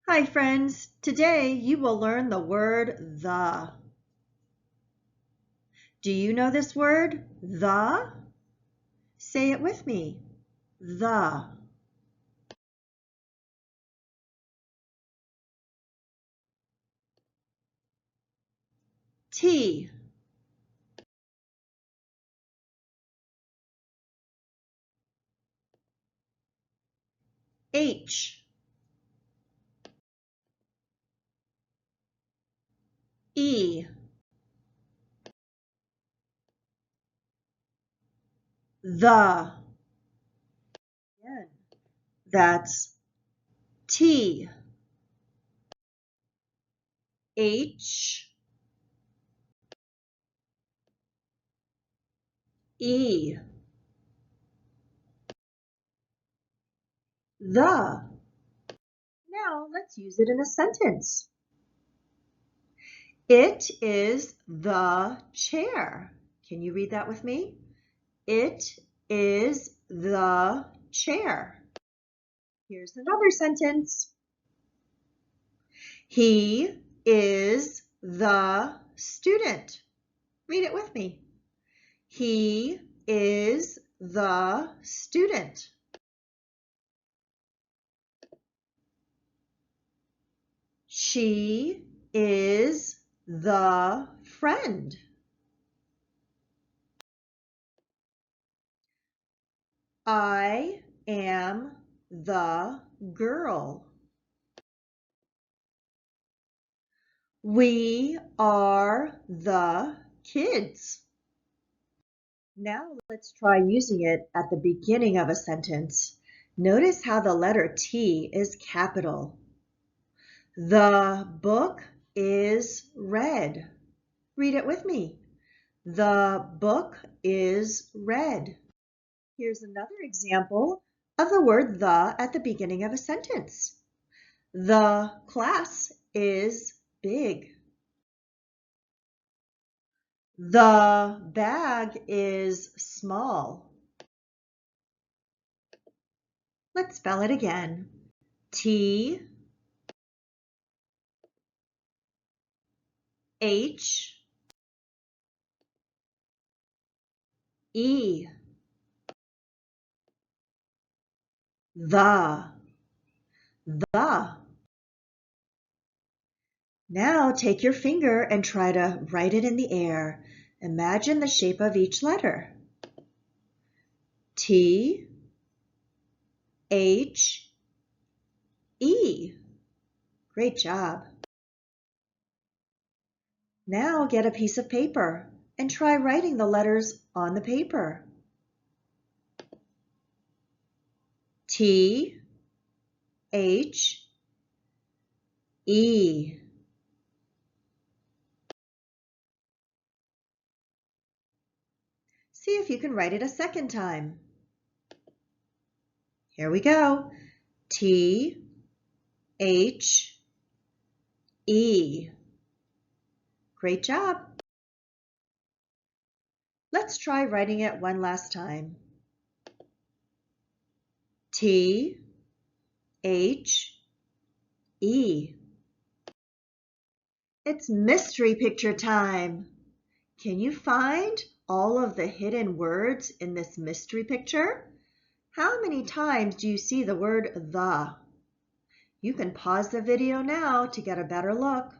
Hi friends, today you will learn the word the. Do you know this word, the? Say it with me, the. T, H, E, the. Again, that's T, H, E, the. Now let's use it in a sentence. It is the chair. Can you read that with me? It is the chair. Here's another sentence. He is the student. Read it with me. He is the student. She is the friend. I am the girl. We are the kids. Now let's try using it at the beginning of a sentence. Notice how the letter T is capital. The book is red. Read it with me. The book is red. Here's another example of the word the at the beginning of a sentence. The class is big. The bag is small. Let's spell it again. T, H, E, the. Now take your finger and try to write it in the air. Imagine the shape of each letter. T, H, E. Great job. Now get a piece of paper and try writing the letters on the paper. T, H, E. See if you can write it a second time. Here we go. T, H, E. Great job. Let's try writing it one last time. T, H, E. It's mystery picture time. Can you find all of the hidden words in this mystery picture? How many times do you see the word the? You can pause the video now to get a better look.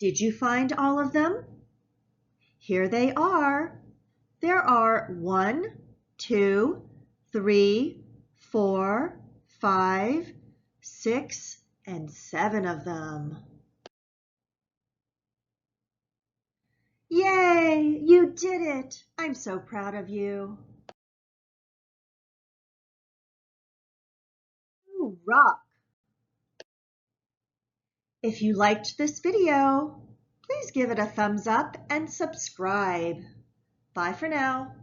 Did you find all of them? Here they are. There are 1, 2, 3, 4, 5, 6, and 7 of them. Yay! You did it! I'm so proud of you. You rock! If you liked this video, please give it a thumbs up and subscribe. Bye for now.